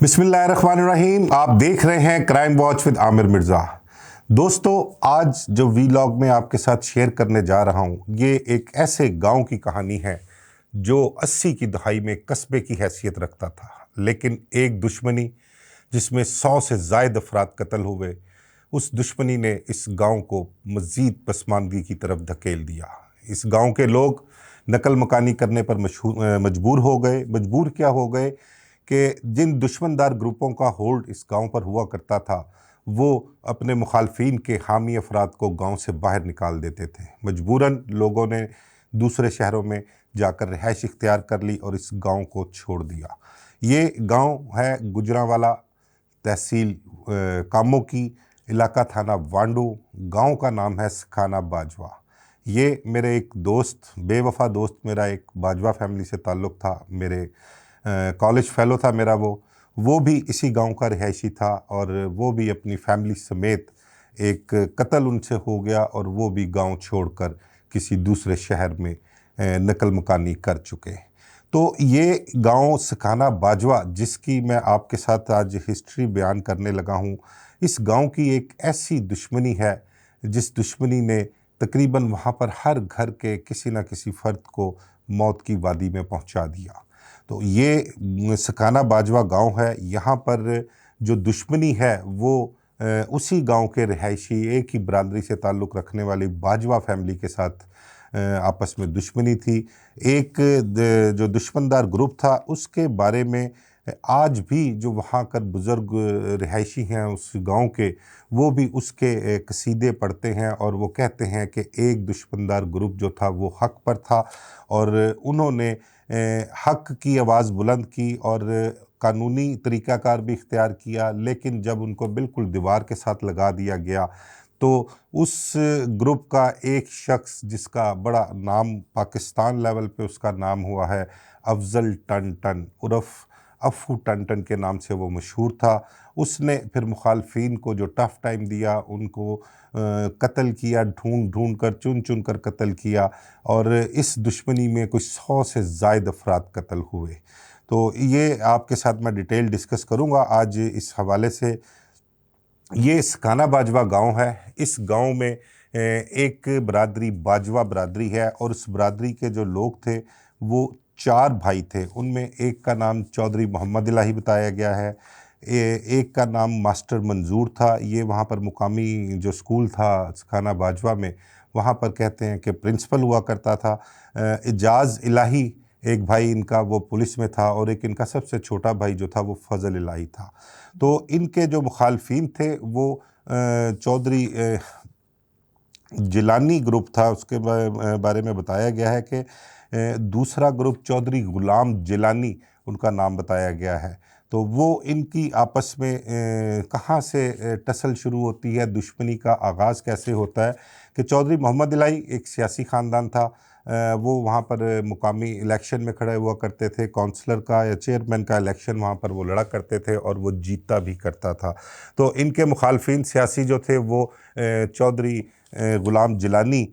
बिस्मिल्लाहिर्रहमानिर्रहीम। आप देख रहे हैं crime watch with Aamir Mirza. दोस्तों, आज जो वीलॉग में आपके साथ शेयर करने जा रहा हूँ, ये एक ऐसे गांव की कहानी है जो 80 की दहाई में कस्बे की हैसियत रखता था। लेकिन एक दुश्मनी जिसमें 100 से ज़ायद अफराद कत्ल हुए, उस दुश्मनी ने इस गांव को मज़ीद पसमानदगी की तरफ धकेल दिया। इस गांव के लोग नकल मकानी करने पर मजबूर हो गए। मजबूर क्या हो गए कि जिन दुश्मनदार ग्रुपों का होल्ड इस गांव पर हुआ करता था, वो अपने मुखालफिन के हामी अफराद को गांव से बाहर निकाल देते थे। मजबूरन लोगों ने दूसरे शहरों में जाकर रिहाइश इख्तियार कर ली और इस गांव को छोड़ दिया। ये गांव है गुजरांवाला, तहसील कामों की, इलाका थाना वांडू। गांव का नाम है सखाना बाजवा। ये मेरे एक दोस्त, बेवफा दोस्त, मेरा एक बाजवा फैमिली से ताल्लुक़ था। मेरे कॉलेज फेलो था मेरा। वो भी इसी गांव का रिहायशी था और वो भी अपनी फैमिली समेत, एक कत्ल उनसे हो गया और वो भी गांव छोड़कर किसी दूसरे शहर में नकल मकानी कर चुके। तो ये गांव सखाना बाजवा, जिसकी मैं आपके साथ आज हिस्ट्री बयान करने लगा हूँ, इस गांव की एक ऐसी दुश्मनी है जिस दुश्मनी ने तकरीबन वहाँ पर हर घर के किसी न किसी फ़र्द को मौत की वादी में पहुँचा दिया। तो ये सखाना बाजवा गांव है। यहाँ पर जो दुश्मनी है वो उसी गांव के रिहायशी, एक ही बरादरी से ताल्लुक़ रखने वाली बाजवा फैमिली के साथ आपस में दुश्मनी थी। एक जो दुश्मनदार ग्रुप था, उसके बारे में आज भी जो वहाँ कर बुज़ुर्ग रिहायशी हैं उस गांव के, वो भी उसके कसीदे पढ़ते हैं और वो कहते हैं कि एक दुश्मनदार ग्रुप जो था वो हक़ पर था और उन्होंने हक़ की आवाज़ बुलंद की और कानूनी तरीक़ाकार भी इख्तियार किया। लेकिन जब उनको बिल्कुल दीवार के साथ लगा दिया गया, तो उस ग्रुप का एक शख्स, जिसका बड़ा नाम पाकिस्तान लेवल पे उसका नाम हुआ है, अफजल टन टन उर्फ़ अफ़ू टन टन के नाम से वो मशहूर था, उसने फिर मुखालफिन को जो टफ़ टाइम दिया, उनको कत्ल किया, ढूंढ कर, चुन चुन कर कत्ल किया और इस दुश्मनी में कुछ 100 से ज़ायद अफराद कत्ल हुए। तो ये आपके साथ मैं डिटेल डिस्कस करूँगा आज इस हवाले से। ये सखाना बाजवा गांव है। इस गांव में एक बरादरी बाजवा बरादरी है और उस बरादरी के जो लोग थे वो 4 भाई थे। उनमें एक का नाम चौधरी मोहम्मद इलाही बताया गया है, एक का नाम मास्टर मंजूर था। ये वहाँ पर मुकामी जो स्कूल था सखाना बाजवा में, वहाँ पर कहते हैं कि प्रिंसिपल हुआ करता था। एजाज़ इलाही एक भाई इनका, वो पुलिस में था और एक इनका सबसे छोटा भाई जो था वो फजल इलाही था। तो इनके जो मुखालफिन थे वो चौधरी जिलानी ग्रुप था। उसके बारे में बताया गया है कि दूसरा ग्रुप चौधरी ग़ुलाम जिलानी उनका नाम बताया गया है। तो वो इनकी आपस में कहाँ से टसल शुरू होती है, दुश्मनी का आगाज़ कैसे होता है कि चौधरी मोहम्मद इलाही एक सियासी ख़ानदान था। वो वहाँ पर मुकामी इलेक्शन में खड़े हुआ करते थे, काउंसलर का या चेयरमैन का इलेक्शन वहाँ पर वो लड़ा करते थे और वो जीतता भी करता था। तो इनके मुखालफिन सियासी जो थे वो चौधरी ग़ुलाम जिलानी,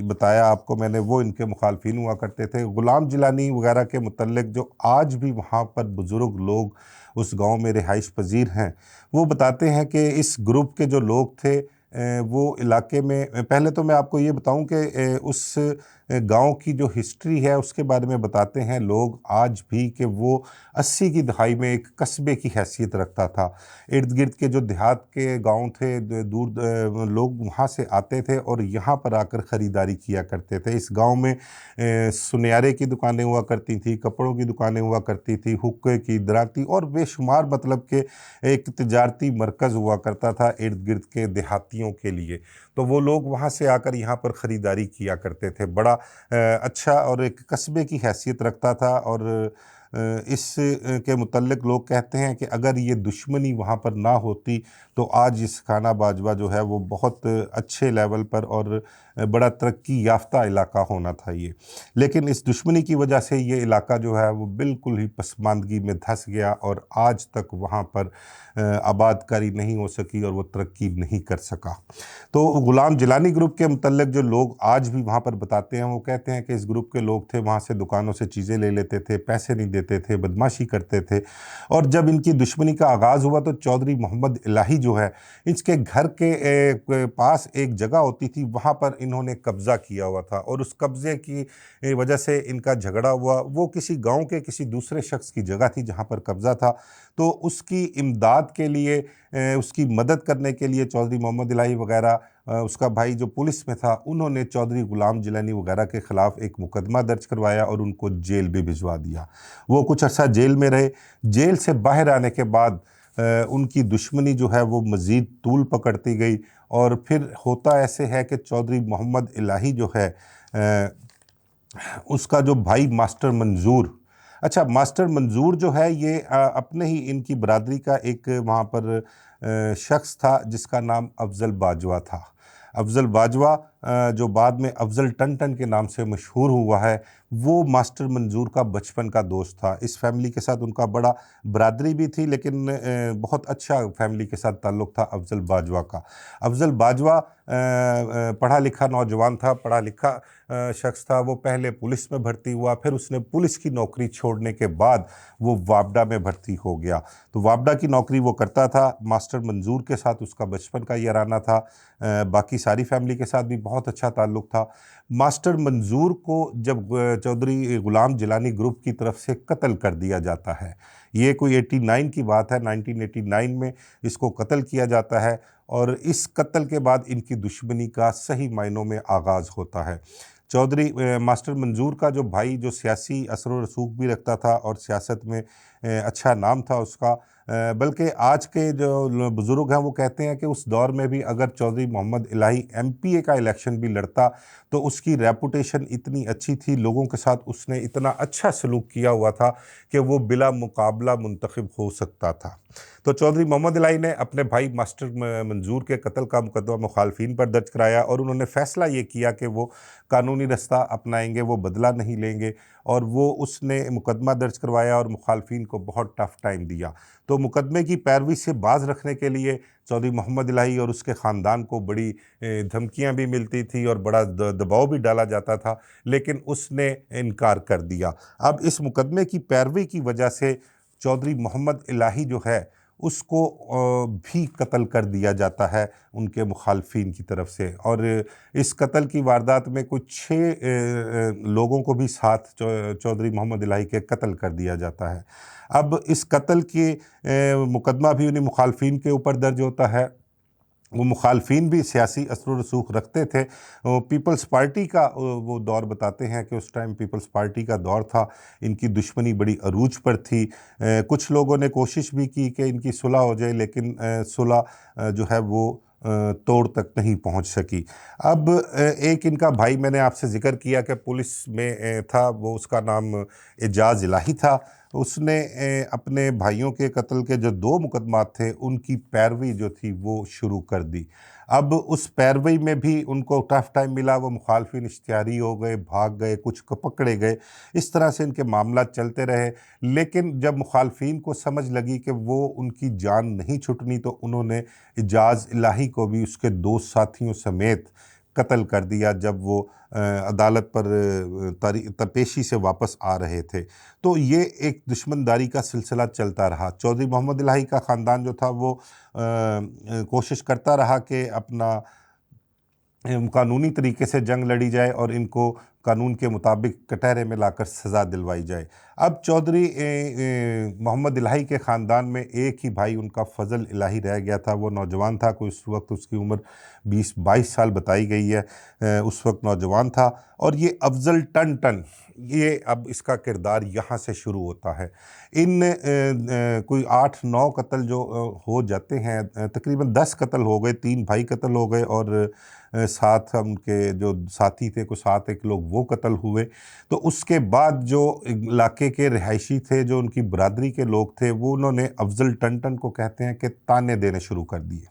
बताया आपको मैंने, वो इनके मुखालफिन हुआ करते थे। ग़ुलाम जिलानी वगैरह के मुतल्लिक़ जो आज भी वहाँ पर बुज़ुर्ग लोग उस गांव में रिहाइश पजीर हैं, वो बताते हैं कि इस ग्रुप के जो लोग थे वो इलाके में, पहले तो मैं आपको ये बताऊं कि उस गांव की जो हिस्ट्री है उसके बारे में बताते हैं लोग आज भी कि वो 80 की दहाई में एक कस्बे की हैसियत रखता था। इर्द गिर्द के जो देहात के गांव थे, दूर लोग वहाँ से आते थे और यहाँ पर आकर ख़रीदारी किया करते थे। इस गांव में सुनयारे की दुकानें हुआ करती थी, कपड़ों की दुकानें हुआ करती थी, हुक्के की, दराती और बेशुमार, मतलब के एक तिजारती मरकज़ हुआ करता था इर्द गिर्द के देहातियों के लिए। तो वो लोग वहाँ से आकर यहाँ पर ख़रीदारी किया करते थे। बड़ा अच्छा और एक कस्बे की हैसियत रखता था और इस के मुतल्लिक़ लोग कहते हैं कि अगर ये दुश्मनी वहाँ पर ना होती तो आज इस सखाना बाजवा जो है वो बहुत अच्छे लेवल पर और बड़ा तरक्की याफ्ता इलाका होना था ये, लेकिन इस दुश्मनी की वजह से ये इलाका जो है वो बिल्कुल ही पसमानदगी में धंस गया और आज तक वहाँ पर आबादकारी नहीं हो सकी और वो तरक्की नहीं कर सका। तो ग़ुलाम जिलानी ग्रुप के मुतल्लिक़ जो लोग आज भी वहाँ पर बताते हैं, वो कहते हैं कि इस ग्रुप के लोग थे, वहाँ से दुकानों से चीज़ें ले लेते थे, पैसे नहीं देते थे, बदमाशी करते थे। और जब इनकी दुश्मनी का आगाज़ हुआ तो चौधरी मोहम्मद इलाही जो है, इसके घर के पास एक जगह होती थी, वहाँ पर इन्होंने कब्ज़ा किया हुआ था और उस कब्ज़े की वजह से इनका झगड़ा हुआ। वो किसी गाँव के किसी दूसरे शख्स की जगह थी जहाँ पर कब्ज़ा था, तो उसकी इमदाद के लिए, उसकी मदद करने के लिए चौधरी मोहम्मद इलाही वग़ैरह, उसका भाई जो पुलिस में था, उन्होंने चौधरी ग़ुलाम जिलानी वग़ैरह के ख़िलाफ़ एक मुकदमा दर्ज करवाया और उनको जेल भी भिजवा दिया। वो कुछ अर्सा जेल में रहे। जेल से बाहर आने के बाद उनकी दुश्मनी जो है वो मज़ीद तूल पकड़ती गई और फिर होता ऐसे है कि चौधरी मोहम्मद इलाही जो है, उसका जो भाई मास्टर मंजूर, अच्छा मास्टर मंजूर जो है ये अपने ही इनकी बरादरी का एक वहाँ पर शख्स था जिसका नाम अफजल बाजवा था। अफजल बाजवा जो बाद में अफजल टन के नाम से मशहूर हुआ है, वो मास्टर मंजूर का बचपन का दोस्त था। इस फैमिली के साथ उनका बड़ा बरादरी भी थी, लेकिन बहुत अच्छा फैमिली के साथ ताल्लुक़ था अफजल बाजवा का। अफजल बाजवा पढ़ा लिखा नौजवान था, पढ़ा लिखा शख्स था। वो पहले पुलिस में भर्ती हुआ, फिर उसने पुलिस की नौकरी छोड़ने के बाद वो वापडा में भर्ती हो गया। तो वापडा की नौकरी वो करता था। मास्टर मंजूर के साथ उसका बचपन का याराना था, बाकी सारी फैमिली के साथ भी बहुत अच्छा ताल्लुक़ था। मास्टर मंजूर को जब चौधरी ग़ुलाम जिलानी ग्रुप की तरफ से कत्ल कर दिया जाता है, ये कोई 89 की बात है, 1989 में इसको कत्ल किया जाता है और इस कत्ल के बाद इनकी दुश्मनी का सही मायनों में आगाज़ होता है। चौधरी मास्टर मंजूर का जो भाई, जो सियासी असर व रसूख भी रखता था और सियासत में अच्छा नाम था उसका, बल्कि आज के जो बुज़ुर्ग हैं वो कहते हैं कि उस दौर में भी अगर चौधरी मोहम्मद इलाही एमपीए का इलेक्शन भी लड़ता तो उसकी रेपुटेशन इतनी अच्छी थी, लोगों के साथ उसने इतना अच्छा सलूक किया हुआ था कि वो बिला मुकाबला मुंतखब हो सकता था। तो चौधरी मोहम्मद इलाही ने अपने भाई मास्टर मंजूर के कत्ल का मुकदमा मुखालफिन पर दर्ज कराया और उन्होंने फ़ैसला ये किया कि वो कानूनी रास्ता अपनाएंगे, वो बदला नहीं लेंगे और वो उसने मुकदमा दर्ज करवाया और मुखालफिन को बहुत टफ़ टाइम दिया। तो मुकदमे की पैरवी से बाज रखने के लिए चौधरी मोहम्मद इलाही और उसके ख़ानदान को बड़ी धमकियां भी मिलती थी और बड़ा दबाव भी डाला जाता था, लेकिन उसने इनकार कर दिया। अब इस मुकदमे की पैरवी की वजह से चौधरी मोहम्मद इलाही जो है उसको भी कत्ल कर दिया जाता है उनके मुखालफिन की तरफ से और इस कत्ल की वारदात में कुछ 6 लोगों को भी साथ चौधरी मोहम्मद इलाही के कत्ल कर दिया जाता है। अब इस कत्ल के मुकदमा भी उन्हीं मुखालफिन के ऊपर दर्ज होता है। वो मुखालफिन भी सियासी असर व रसूख रखते थे। पीपल्स पार्टी का वो दौर बताते हैं कि उस टाइम पीपल्स पार्टी का दौर था, इनकी दुश्मनी बड़ी अरूज पर थी। कुछ लोगों ने कोशिश भी की कि इनकी सुलह हो जाए, लेकिन सुलह जो है वो तोड़ तक नहीं पहुंच सकी। अब एक इनका भाई, मैंने आपसे ज़िक्र किया कि पुलिस में था, वो उसका नाम एजाज़ इलाही था। उसने अपने भाइयों के कत्ल के जो 2 मुकदमात थे उनकी पैरवी जो थी वो शुरू कर दी। अब उस पैरवी में भी उनको टफ़ टाइम मिला, वो मुखालफिन इश्तिहारी हो गए, भाग गए, कुछ को पकड़े गए, इस तरह से इनके मामला चलते रहे। लेकिन जब मुखालफिन को समझ लगी कि वो उनकी जान नहीं छुटनी तो उन्होंने एजाज़ इलाही को भी उसके 2 साथियों समेत कत्ल कर दिया जब वो अदालत पर पेशी से वापस आ रहे थे। तो ये एक दुश्मनदारी का सिलसिला चलता रहा। चौधरी मोहम्मद इलाही का ख़ानदान जो था वो कोशिश करता रहा कि अपना कानूनी तरीके से जंग लड़ी जाए और इनको कानून के मुताबिक कटहरे में लाकर सज़ा दिलवाई जाए। अब चौधरी मोहम्मद इलाही के ख़ानदान में एक ही भाई उनका फ़ज़ल इलाही रह गया था। वो नौजवान था, कोई उस वक्त उसकी उम्र 20-22 साल बताई गई है, उस वक्त नौजवान था। और ये अफजल टन ये अब इसका किरदार यहाँ से शुरू होता है। इन कोई 8-9 कत्ल जो हो जाते हैं, तकरीबन 10 कत्ल हो गए, 3 भाई कत्ल हो गए और साथ उनके जो साथी थे, कुछ 7-1 लोग वो कत्ल हुए। तो उसके बाद जो इलाके के रिहायशी थे, जो उनकी बरादरी के लोग थे, वो उन्होंने अफजल टन को कहते हैं कि ताने देने शुरू कर दिए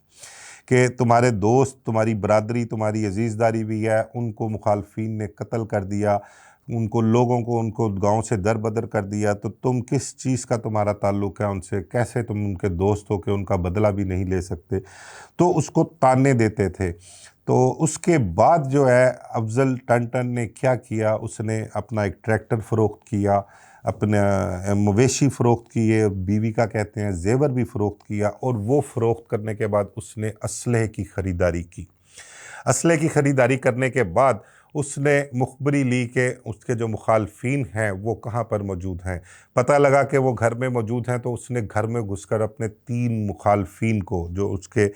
कि तुम्हारे दोस्त, तुम्हारी बरादरी, तुम्हारी अजीज़दारी भी है, उनको मुखालफिन ने कत्ल कर दिया, उनको लोगों को उनको गांव से दर-बदर कर दिया, तो तुम किस चीज़ का तुम्हारा ताल्लुक़ है उनसे? कैसे तुम उनके दोस्त हो के उनका बदला भी नहीं ले सकते? तो उसको ताने देते थे। तो उसके बाद जो है अफ़ज़ल टन ने क्या किया, उसने अपना एक ट्रैक्टर फ़रोख्त किया, अपने मवेशी फ़रोख्त किए, बीवी का कहते हैं ज़ेवर भी फ़रोख्त किया, और वो फ़रोख्त करने के बाद उसने असलहे की ख़रीदारी की। असलहे की ख़रीदारी करने के बाद उसने मुखबरी ली कि उसके जो मुखालफिन हैं वो कहाँ पर मौजूद हैं। पता लगा कि वो घर में मौजूद हैं, तो उसने घर में घुसकर अपने 3 मुखालफिन को, जो उसके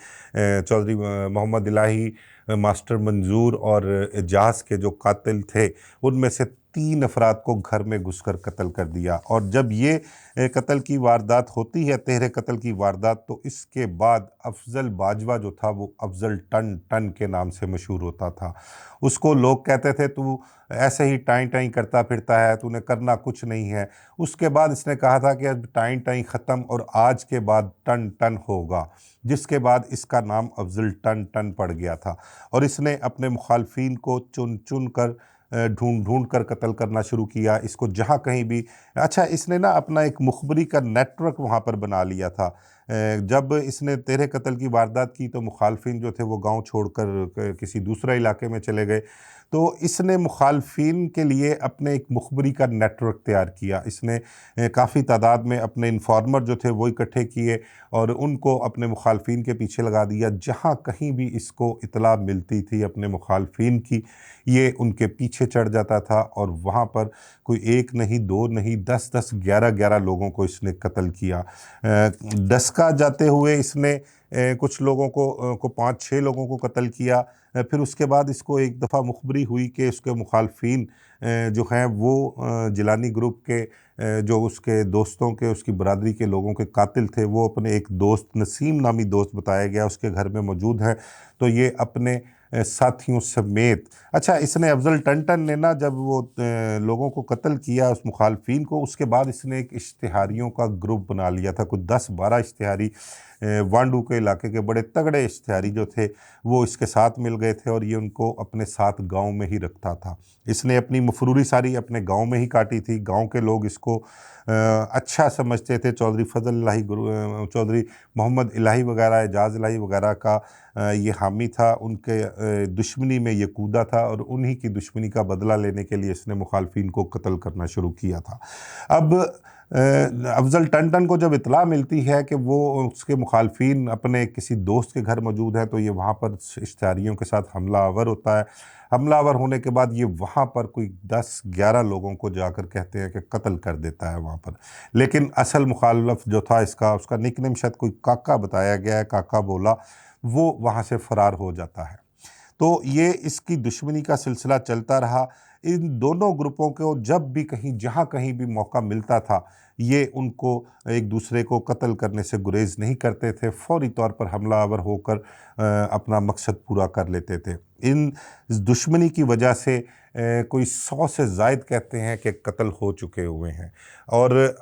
चौधरी मोहम्मद इलाही, मास्टर मंजूर और एजाज के जो कातिल थे, उनमें से 3 अफराद को घर में घुसकर कत्ल कर दिया। और जब ये कत्ल की वारदात होती है, तहरे कत्ल की वारदात, तो इसके बाद अफ़ज़ल बाजवा जो था वो अफ़ज़ल टन के नाम से मशहूर होता था। उसको लोग कहते थे तू ऐसे ही टाई टाई करता फिरता है, तूने करना कुछ नहीं है। उसके बाद इसने कहा था कि अब टाई टाई ख़त्म और आज के बाद टन टन होगा, जिसके बाद इसका नाम अफ़ज़ल टन पड़ गया था। और इसने अपने मुखालफिन को चुन चुन कर ढूंढ ढूंढ कर कत्ल करना शुरू किया। इसको जहाँ कहीं भी, अच्छा, इसने ना अपना एक मुखबरी का नेटवर्क वहाँ पर बना लिया था। जब इसने तेरे कत्ल की वारदात की तो मुखालफिन जो थे वो गांव छोड़कर किसी दूसरे इलाके में चले गए। तो इसने मुखालफिन के लिए अपने एक मुखबरी का नेटवर्क तैयार किया। इसने काफ़ी तादाद में अपने इन्फॉर्मर जो थे वो इकट्ठे किए और उनको अपने मुखालफिन के पीछे लगा दिया। जहाँ कहीं भी इसको इतला मिलती थी अपने मुखालफिन की, ये उनके पीछे चढ़ जाता था और वहाँ पर कोई 1 नहीं, 2 नहीं, 10-10, 11-11 लोगों को इसने कत्ल किया। डस्का जाते हुए इसने कुछ लोगों को 5-6 लोगों को कत्ल किया। फिर उसके बाद इसको एक दफ़ा मुखबरी हुई कि उसके मुखालफिन जो हैं वो जिलानी ग्रुप के जो उसके दोस्तों के, उसकी बरादरी के लोगों के कातिल थे, वो अपने एक दोस्त, नसीम नामी दोस्त बताया गया, उसके घर में मौजूद हैं। तो ये अपने साथियों समेत, अच्छा, इसने अफ़ज़ल टन ने ना जब वो लोगों को कत्ल किया उस मुखालफिन को, उसके बाद इसने एक इश्तिहारियों का ग्रुप बना लिया था। कुछ 10-12 इश्तिहारी वांडू के इलाके के बड़े तगड़े इश्तिहारी जो थे वो इसके साथ मिल गए थे और ये उनको अपने साथ गांव में ही रखता था। इसने अपनी मफरूरी सारी अपने गांव में ही काटी थी। गांव के लोग इसको अच्छा समझते थे। चौधरी फजल इलाही, चौधरी मोहम्मद इलाही वगैरह, एजाज इलाही वगैरह का ये हामी था। उनके दुश्मनी में ये कूदा था और उन्हीं की दुश्मनी का बदला लेने के लिए इसने मुखालफिन को कत्ल करना शुरू किया था। अब अफ़ज़ल टन को जब इत्तला मिलती है कि वो उसके मुखालफिन अपने किसी दोस्त के घर मौजूद हैं, तो ये वहाँ पर इश्तिहारियों के साथ हमला आवर होता है। हमला आवर होने के बाद ये वहाँ पर कोई 10-11 लोगों को जाकर कहते हैं कि कत्ल कर देता है वहाँ पर। लेकिन असल मुखालफ जो था इसका, उसका निकनेम शायद कोई काका बताया गया है, काका बोला, वो वहाँ से फ़रार हो जाता है। तो ये इसकी दुश्मनी का सिलसिला चलता रहा। इन दोनों ग्रुपों को जब भी कहीं, जहाँ कहीं भी मौका मिलता था, ये उनको एक दूसरे को कत्ल करने से गुरेज नहीं करते थे, फौरी तौर पर हमलावर होकर अपना मकसद पूरा कर लेते थे। इन दुश्मनी की वजह से कोई 100 से ज़ायद कहते हैं कि कत्ल हो चुके हुए हैं। और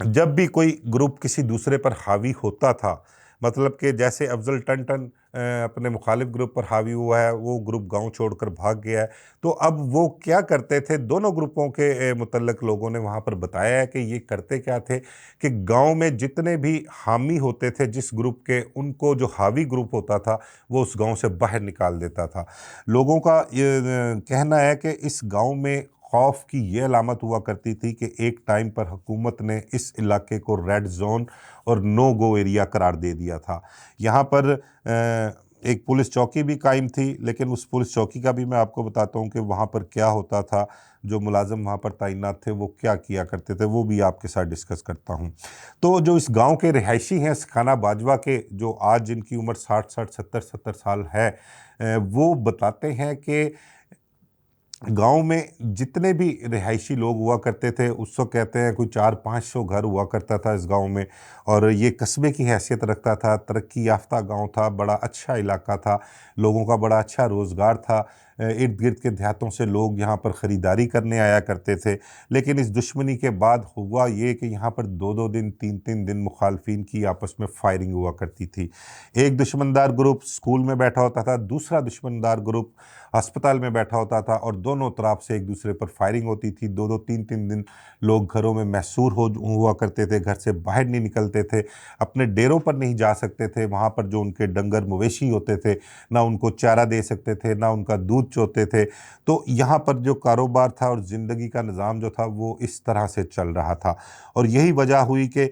जब भी कोई ग्रुप किसी दूसरे पर हावी होता था, मतलब कि जैसे अफ़ज़ल टन अपने मुखालिफ ग्रुप पर हावी हुआ है, वो ग्रुप गांव छोड़कर भाग गया है, तो अब वो क्या करते थे, दोनों ग्रुपों के मुतल्लिक़ लोगों ने वहाँ पर बताया है कि ये करते क्या थे कि गांव में जितने भी हामी होते थे जिस ग्रुप के, उनको जो हावी ग्रुप होता था वो उस गांव से बाहर निकाल देता था। लोगों का ये कहना है कि इस गांव में खौफ की ये अलामत हुआ करती थी कि एक टाइम पर हुकूमत ने इस इलाके को रेड जोन और नो गो एरिया करार दे दिया था। यहाँ पर एक पुलिस चौकी भी कायम थी, लेकिन उस पुलिस चौकी का भी मैं आपको बताता हूँ कि वहाँ पर क्या होता था, जो मुलाजिम वहाँ पर तैनात थे वो क्या किया करते थे, वो भी आपके साथ डिस्कस करता हूँ। तो जो इस गांव के रिहायशी हैं खाना बाजवा के, जो आज जिनकी उम्र 60-60, 70-70 साल है, वो बताते हैं कि गांव में जितने भी रिहायशी लोग हुआ करते थे, उस वक्त कहते हैं कोई 400-500 घर हुआ करता था इस गांव में, और ये कस्बे की हैसियत रखता था। तरक्की याफ्ता गांव था, बड़ा अच्छा इलाका था, लोगों का बड़ा अच्छा रोज़गार था। इर्द गिर्द के देहातों से लोग यहाँ पर ख़रीदारी करने आया करते थे। लेकिन इस दुश्मनी के बाद हुआ ये कि यहाँ पर 2-2 दिन 3-3 दिन मुखालफिन की आपस में फायरिंग हुआ करती थी। एक दुश्मनदार ग्रुप स्कूल में बैठा होता था, दूसरा दुश्मनदार ग्रुप अस्पताल में बैठा होता था और दोनों तरफ से एक दूसरे पर फायरिंग होती थी। 2-2 3-3 दिन लोग घरों में महसूर हुआ करते थे, घर से बाहर नहीं निकलते थे, अपने डेरों पर नहीं जा सकते थे। वहाँ पर जो उनके डंगर मवेशी होते थे, ना उनको चारा दे सकते थे, ना उनका दूध चोते थे। तो यहाँ पर जो कारोबार था और ज़िंदगी का निज़ाम जो था वो इस तरह से चल रहा था। और यही वजह हुई कि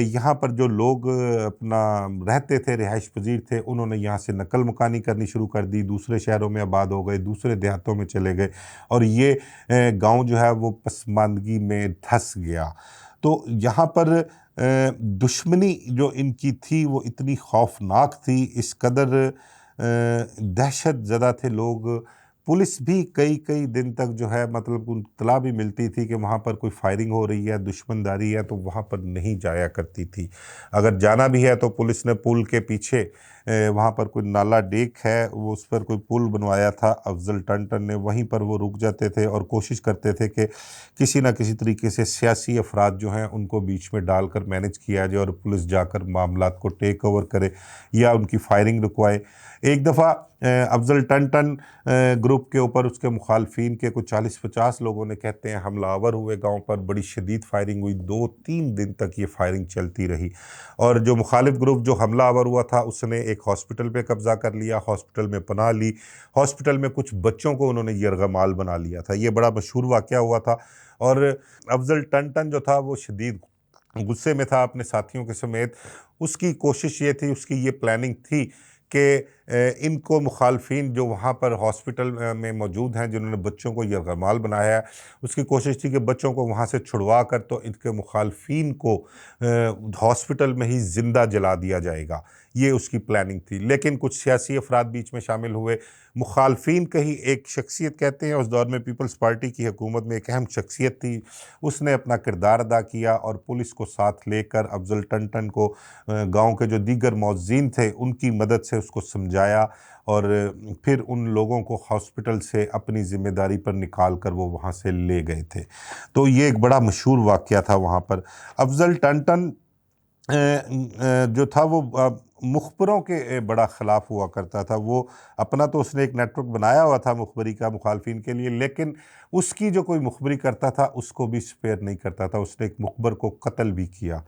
यहाँ पर जो लोग अपना रहते थे, रिहाइश पजीर थे, उन्होंने यहाँ से नकल मकानी करनी शुरू कर दी, दूसरे शहरों में आबाद हो गए, दूसरे देहातों में चले गए और ये गांव जो है वो पसमानदगी में धंस गया। तो यहाँ पर दुश्मनी जो इनकी थी वो इतनी खौफनाक थी, इस कदर दहशत ज़दा थे लोग। पुलिस भी कई कई दिन तक जो है मतलब उन इत्तला भी मिलती थी कि वहाँ पर कोई फायरिंग हो रही है, दुश्मनदारी है, तो वहाँ पर नहीं जाया करती थी। अगर जाना भी है तो पुलिस ने पुल के पीछे वहाँ पर कोई नाला डेक है, वो उस पर कोई पुल बनवाया था अफजल टन ने, वहीं पर वो रुक जाते थे और कोशिश करते थे कि किसी न किसी तरीके से सियासी अफराद जो हैं उनको बीच में डालकर मैनेज किया जाए और पुलिस जाकर मामलात को टेक ओवर करे या उनकी फायरिंग रुकवाए। एक दफ़ा अफजल टन ग्रुप के ऊपर उसके मुखालफिन के कुछ 40-50 लोगों ने कहते हैं हमलावर हुए गांव पर, बड़ी शदीद फायरिंग हुई, 2-3 दिन तक ये फायरिंग चलती रही। और जो मुखालिफ ग्रुप जो हमलावर हुआ था उसने एक हॉस्पिटल पे कब्ज़ा कर लिया, हॉस्पिटल में पनाह ली, हॉस्पिटल में कुछ बच्चों को उन्होंने यरगमाल बना लिया था। ये बड़ा मशहूर वाक़या हुआ था और अफजल टन जो था वो शदीद गुस्से में था अपने साथियों के समेत। उसकी कोशिश ये थी, उसकी ये प्लानिंग थी कि इनको मुखालफिन जो वहाँ पर हॉस्पिटल में मौजूद हैं जिन्होंने बच्चों को यरगमाल बनाया है, उसकी कोशिश थी कि बच्चों को वहाँ से छुड़वा कर तो इनके मुखालफिन को हॉस्पिटल में ही ज़िंदा जला दिया जाएगा। ये उसकी प्लानिंग थी। लेकिन कुछ सियासी अफराद बीच में शामिल हुए। मुखालफिन का ही एक शख्सियत, कहते हैं उस दौर में पीपल्स पार्टी की हुकूमत में एक अहम शख्सियत थी, उसने अपना किरदार अदा किया और पुलिस को साथ लेकर अफजल टन को गाँव के जो दीगर मौज़ीन थे उनकी मदद से उसको समझाया और फिर उन लोगों को हॉस्पिटल से अपनी ज़िम्मेदारी पर निकाल कर वो वहाँ से ले गए थे। तो ये एक बड़ा मशहूर वाक़या था वहाँ पर। अफजल टन जो था वो मुखबरों के बड़ा ख़िलाफ़ हुआ करता था। वो अपना तो उसने एक नेटवर्क बनाया हुआ था मुखबरी का मुखालफिन के लिए, लेकिन उसकी जो कोई मुखबरी करता था उसको भी स्पेयर नहीं करता था। उसने एक मुखबर को कत्ल भी किया,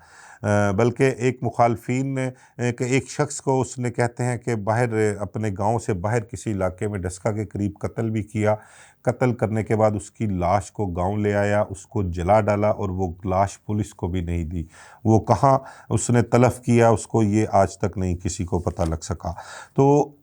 बल्कि एक मुखालफिन के एक शख्स को उसने कहते हैं कि बाहर अपने गांव से बाहर किसी इलाके में डस्का के करीब कत्ल भी किया। कत्ल करने के बाद उसकी लाश को गांव ले आया, उसको जला डाला और वो लाश पुलिस को भी नहीं दी। वो कहाँ उसने तलफ़ किया उसको ये आज तक नहीं किसी को पता लग सका। तो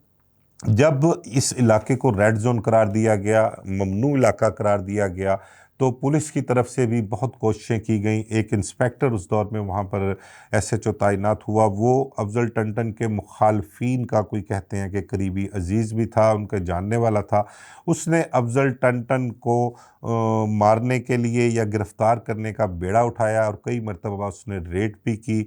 जब इस इलाके को रेड जोन करार दिया गया, ममनू इलाका करार दिया गया, तो पुलिस की तरफ से भी बहुत कोशिशें की गई। एक इंस्पेक्टर उस दौर में वहाँ पर एसएचओ तैनात हुआ, वो अफजल टन के मुखालफिन का कोई कहते हैं कि करीबी अजीज़ भी था, उनका जानने वाला था। उसने अफजल टन को मारने के लिए या गिरफ़्तार करने का बेड़ा उठाया और कई मरतबा उसने रेड भी की,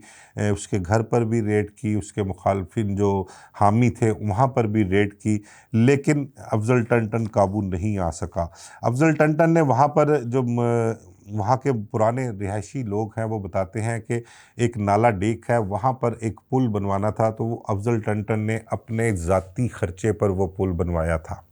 उसके घर पर भी रेड की, उसके मुखालफिन जो हामी थे वहाँ पर भी रेड की, लेकिन अफजल टन काबू नहीं आ सका। अफजल टन ने वहाँ पर जो वहाँ के पुराने रिहायशी लोग हैं वो बताते हैं कि एक नाला डेक है, वहाँ पर एक पुल बनवाना था, तो वो अफजल टन ने अपने ज़ाती ख़र्चे पर वो पुल बनवाया था।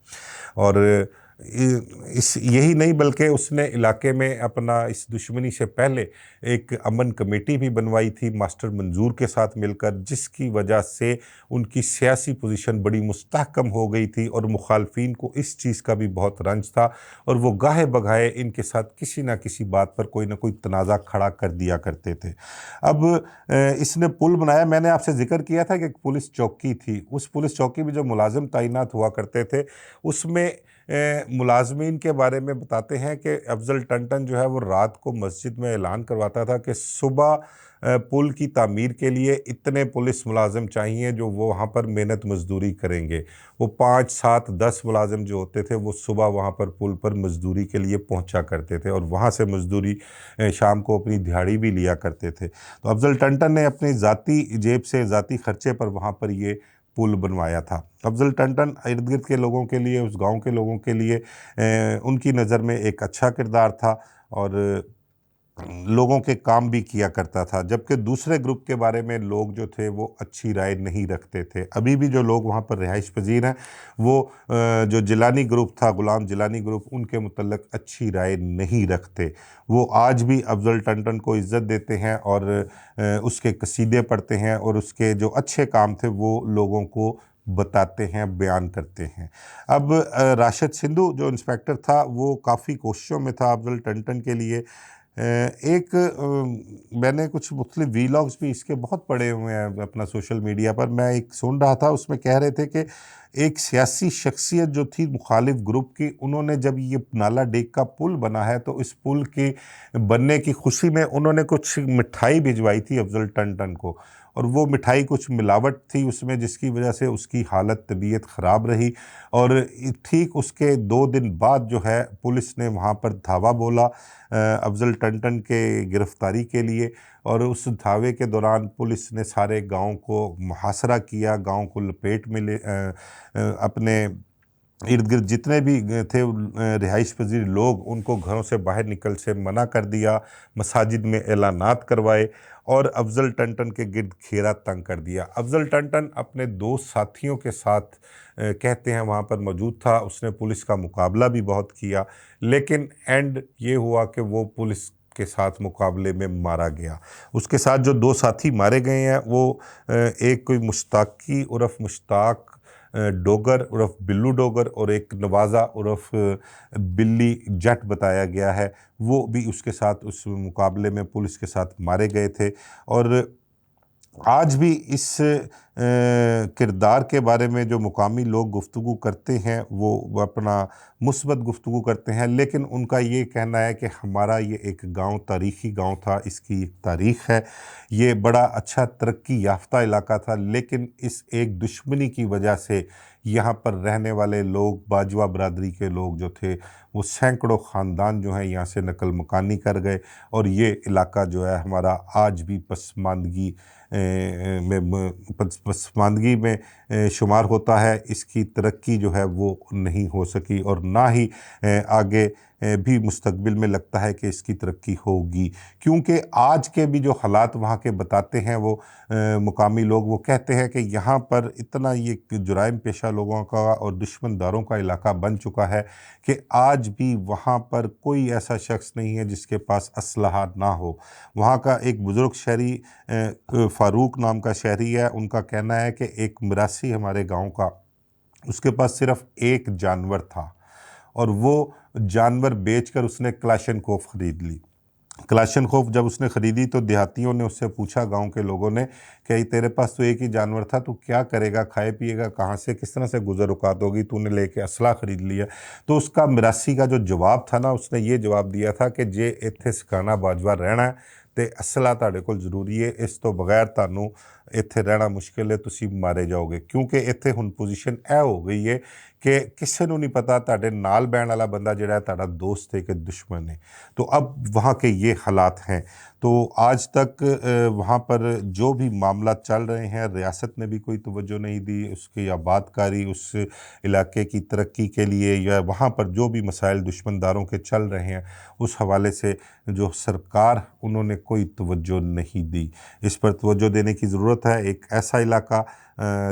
और इस यही नहीं बल्कि उसने इलाके में अपना इस दुश्मनी से पहले एक अमन कमेटी भी बनवाई थी मास्टर मंजूर के साथ मिलकर, जिसकी वजह से उनकी सियासी पोजीशन बड़ी मुस्तहकम हो गई थी और मुखालफिन को इस चीज़ का भी बहुत रंज था और वो गाहे बगाहे इनके साथ किसी ना किसी बात पर कोई ना कोई तनाज़ा खड़ा कर दिया करते थे। अब इसने पुल बनाया, मैंने आपसे जिक्र किया था कि पुलिस चौकी थी, उस पुलिस चौकी में जो मुलाजिम तैनात हुआ करते थे उसमें मुलाजमीन के बारे में बताते हैं कि अफजल टन जो है वो रात को मस्जिद में ऐलान करवाता था कि सुबह पुल की तामीर के लिए इतने पुलिस मुलाजिम चाहिए जो वो वहाँ पर मेहनत मजदूरी करेंगे। वो 5, 7, 10 मुलाजिम जो होते थे वो सुबह वहाँ पर पुल पर मजदूरी के लिए पहुँचा करते थे और वहाँ से मजदूरी शाम को अपनी दिहाड़ी भी लिया करते थे। तो अफजल टन ने अपनी ज़ाती जेब से ज़ाती ख़र्चे पर वहाँ पर ये पुल बनवाया था। अफजल टंडन इर्द गिर्द के लोगों के लिए, उस गांव के लोगों के लिए उनकी नज़र में एक अच्छा किरदार था और लोगों के काम भी किया करता था, जबकि दूसरे ग्रुप के बारे में लोग जो थे वो अच्छी राय नहीं रखते थे। अभी भी जो लोग वहाँ पर रिहाइश पजीर हैं वो जो जिलानी ग्रुप था, गुलाम जिलानी ग्रुप, उनके मुतल्लिक अच्छी राय नहीं रखते। वो आज भी अफजल टंडन को इज़्ज़त देते हैं और उसके कसीदे पढ़ते हैं और उसके जो अच्छे काम थे वो लोगों को बताते हैं, बयान करते हैं। अब राशिद सिंधु जो इंस्पेक्टर था वो काफ़ी कोशिशों में था अफजल टंडन के लिए। मैंने कुछ मुख्तलिफ वीलॉग्स भी इसके बहुत पढ़े हुए हैं अपना सोशल मीडिया पर। मैं एक सुन रहा था, उसमें कह रहे थे कि एक सियासी शख्सियत जो थी मुखालिफ ग्रुप की, उन्होंने जब ये नाला डेक का पुल बना है तो इस पुल के बनने की खुशी में उन्होंने कुछ मिठाई भिजवाई थी अफजल टंडन को, और वो मिठाई कुछ मिलावट थी उसमें, जिसकी वजह से उसकी हालत तबीयत ख़राब रही। और ठीक उसके 2 दिन बाद जो है पुलिस ने वहाँ पर धावा बोला अफजल टंडन के गिरफ़्तारी के लिए, और उस धावे के दौरान पुलिस ने सारे गांव को मुहासरा किया, गांव को लपेट में अपने इर्द गिर्द जितने भी थे रिहाइश पजीर लोग, उनको घरों से बाहर निकल से मना कर दिया, मसाजिद में ऐलानात करवाए और अफजल टंडन के गिर्द घेरा तंग कर दिया। अफजल टंडन अपने 2 साथियों के साथ कहते हैं वहाँ पर मौजूद था। उसने पुलिस का मुकाबला भी बहुत किया, लेकिन एंड ये हुआ कि वो पुलिस के साथ मुकाबले में मारा गया। उसके साथ जो 2 साथी मारे गए हैं वो एक कोई मुश्ताकी उर्फ मुश्ताक डोगर उर्फ बिल्लू डोगर और एक नवाज़ा उर्फ बिल्ली जट बताया गया है। वो भी उसके साथ उस मुकाबले में पुलिस के साथ मारे गए थे। और आज भी इस किरदार के बारे में जो मुकामी लोग गुफ्तगू करते हैं वो अपना मुस्बत गुफ्तगू करते हैं, लेकिन उनका ये कहना है कि हमारा ये एक गांव तारीख़ी गांव था, इसकी एक तारीख़ है, ये बड़ा अच्छा तरक्की याफ्ता इलाका था, लेकिन इस एक दुश्मनी की वजह से यहाँ पर रहने वाले लोग, बाजवा बरादरी के लोग जो थे वो सैकड़ों ख़ानदान जो हैं यहाँ से नकल मकानी कर गए, और ये इलाका जो है हमारा आज भी पसमानदगी में शुमार होता है। इसकी तरक्की जो है वो नहीं हो सकी और ना ही आगे भी मुस्तकबिल में लगता है कि इसकी तरक्की होगी, क्योंकि आज के भी जो हालात वहाँ के बताते हैं वो मुकामी लोग, वो कहते हैं कि यहाँ पर इतना ये जुराइम पेशा लोगों का और दुश्मनदारों का इलाका बन चुका है कि आज भी वहाँ पर कोई ऐसा शख्स नहीं है जिसके पास असलहा ना हो। वहाँ का एक बुज़ुर्ग शहरी फ़ारूक नाम का शहरी है, उनका कहना है कि एक मिरासी हमारे गांव का, उसके पास सिर्फ एक जानवर था और वो जानवर बेचकर उसने क्लाशनकोफ ख़रीद ली। क्लाशनकोफ जब उसने ख़रीदी तो देहातियों ने उससे पूछा, गांव के लोगों ने, कि तेरे पास तो एक ही जानवर था, तू क्या करेगा, खाए पिएगा कहाँ से, किस तरह से गुजर औकात होगी, तूने लेके असला ख़रीद लिया। तो उसका मिरासी का जो जवाब था ना, उसने ये जवाब दिया था कि जे इत्थे सिखाना बाजवा रहना है तो असला तुहाडे कोल ज़रूरी है, इस तो बगैर तुहानू इत्थे रहना मुश्किल है, तुसी मारे जाओगे। क्योंकि इत्थे हुण पोजीशन ए हो गई है कि किसी को नहीं पता तुहाडे नाल बैण वाला बंदा जिहड़ा है तुहाडा दोस्त है कि दुश्मन है। तो अब वहाँ के ये हालात हैं। तो आज तक वहाँ पर जो भी मामला चल रहे हैं, रियासत ने भी कोई तवज्जो नहीं दी उसकी आबादकारी, उस इलाके की तरक्की के लिए, या वहाँ पर जो भी मसाइल दुश्मनदारों के चल रहे हैं उस हवाले से जो सरकार, उन्होंने कोई तवज्जो नहीं दी। इस पर तवज्जो देने की ज़रूरत है। एक ऐसा इलाका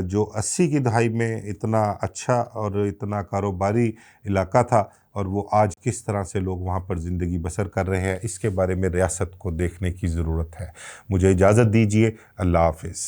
जो 80 की दहाई में इतना अच्छा और इतना कारोबारी इलाका था, और वो आज किस तरह से लोग वहाँ पर ज़िंदगी बसर कर रहे हैं, इसके बारे में रियासत को देखने की ज़रूरत है। मुझे इजाज़त दीजिए। अल्लाह हाफ़िज़।